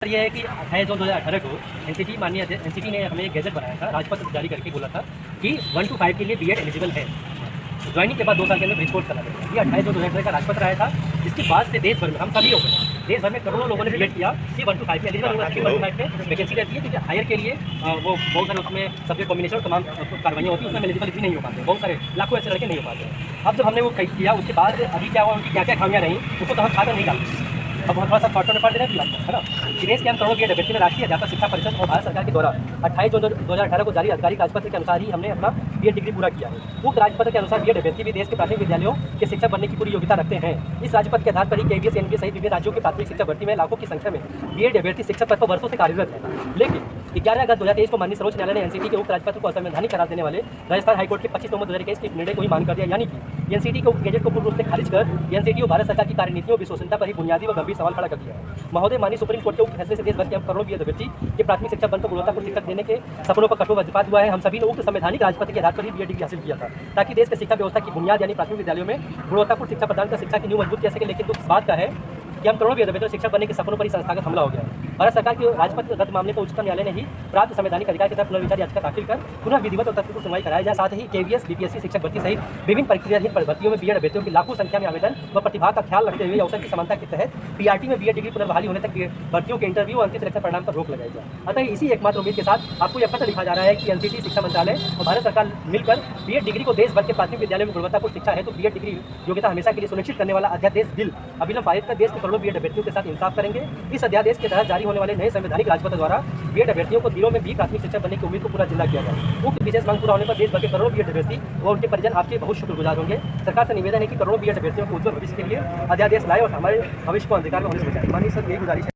ये है कि 28 जून 2018 को एनसीटी ने हमें एक गैजेट बनाया था, राजपत्र जारी करके बोला था कि 1 to 5 के लिए बीएड एलिजिबल है। ज्वाइनिंग के बाद 2 साल के अंदर ब्रिज कोर्स करना पड़ेगा। ये 28 जून 2018 का राजपत्र आया था, जिसके बाद से देश भर में हम सभी लोगों ने देश भर में करोड़ों लोगों ने बीएड किया कि 1 to 5 में एलिजिबल होना चाहिए। 1 to 5 में वैकेंसी रहती है, क्योंकि हायर के लिए वो बहुत सारे उसमें सब्जेक्ट कॉम्बिनेशन और तमाम कार्रवाइयाँ होती है, उसमें एलिजिबिलिटी नहीं हो पाते, बहुत सारे लाखों ऐसे लड़के नहीं हो पाते। अब जब हमने वो किया, उसके बाद अभी क्या हुआ, उनकी क्या क्या खामियाँ रहीं उसको तो हम खाकर नहीं डालते। अब थोड़ा सा शॉर्ट में पढ़ देना है ना। देश के हम करोड़ों बीएड अभ्यर्थी ने राष्ट्रीय अध्यापक शिक्षा परिषद और भारत सरकार के द्वारा 28 जून 2018 को जारी आधिकारिक राजपत्र के अनुसार ही हमने अपना बीएड डिग्री पूरा किया है। उक्त राजपत्र के अनुसार बीएड अभ्यर्थी भी देश के प्राथमिक विद्यालयों के शिक्षक बनने की पूरी योग्यता रखते हैं। इस राजपत्र के आधार पर ही केवीएस, एनबीएस सहित विभिन्न राज्यों के प्राथमिक शिक्षा भर्ती में लाखों की संख्या में बीएड अभ्यर्थी शिक्षक पद पर वर्षों से कार्यरत है। लेकिन 11 अगस्त 2023 को माननीय सर्वोच्च न्यायालय ने एनसीटी के उक्त राजपत्र को असंवैधानिक करार देने वाले राजस्थान हाईकोर्ट के 25 नवंबर 2021 के निर्णय को ही मान कर दिया, यानी कि एनसीटी को गैजेट को पूर्ण रूप से खारिज कर एनसीटी और भारत सरकार की कार्यनीतियों और विश्वसनीयता पर ही बुनियादी व गंभीर सवाल खड़ा कर दिया है। महोदय, माननीय सुप्रीम कोर्ट के उक्त फैसले से देश भर के करोड़ों बीएड अभ्यर्थी के प्राथमिक शिक्षा बंद को गुणवत्तापूर्ण शिक्षा देने के सपनों पर कठोर वज्रपात हुआ है। हम सभी ने उक्त संवैधानिक राजपत्र के आधार पर ही बीएड डिग्री हासिल किया था, ताकि देश की शिक्षा व्यवस्था की बुनियाद यानी प्राथमिक विद्यालयों में गुणवत्तापूर्ण शिक्षा प्रदान कर शिक्षा की नींव मजबूत किया सके। लेकिन दुख इस बात का है कि हम करोड़ों बीएड अभ्यर्थियों शिक्षक बनने के सपनों पर ही संस्थागत हमला हो गया है। भारत सरकार के राजपत्र रद्द मामले को उच्चतम न्यायालय ने ही प्राप्त संवैधानिक अधिकार के तहत पुनर्विचार याचिका दाखिल कर पुनः विधिवत और तथ्यपूर्ण सुनवाई कराया जाए। साथ ही केवीएस, बीपीएससी शिक्षक भर्ती सहित विभिन्न प्रक्रियाहीन भर्तियों में बीएड अभ्यर्थियों की लाखों संख्या में आवेदन व प्रतिभा का ख्याल रखते हुए अवसर की समानता के तहत पीआरटी में बीएड डिग्री पुनर्बहाली होने तक भर्तियों के इंटरव्यू और अंतिम सिलेक्शन परिणाम पर रोक लगाई जाए। अतः इसी एकमात्र उम्मीद के साथ आपको यह पत्र लिखा जा रहा है कि एनसीटी, शिक्षा मंत्रालय और भारत सरकार मिलकर बीएड डिग्री को देश भर के प्राथमिक विद्यालयों में गुणवत्तापूर्ण शिक्षा है तो बीएड डिग्री योग्यता हमेशा के लिए सुनिश्चित करने वाला अध्यादेश बिल अविलंब पारित कर देश के करोड़ों बीएड अभ्यर्थियों के साथ इंसाफ करेंगे। इस अध्यादेश के तहत जारी होने वाले नए संवैधानिक राजपत्र द्वारा बीएड अभ्यर्थियों को दिनों में भी प्राथमिक शिक्षा बनने की उम्मीद को पूरा जिला किया जाए। उक्त विशेष मांग पूरा होने पर देश भर के करोड़ों बीएड अभ्यर्थी व उनके परिजन आपके बहुत शुक्रगुजार होंगे। सरकार से निवेदन है कि करोड़ों बीएड अभ्यर्थियों को उज्जवल भविष्य के लिए अध्यादेश लाए और हमारे भविष्य को अंधकार में होने से बचाए। माननीय सर, यही गुजारिश है।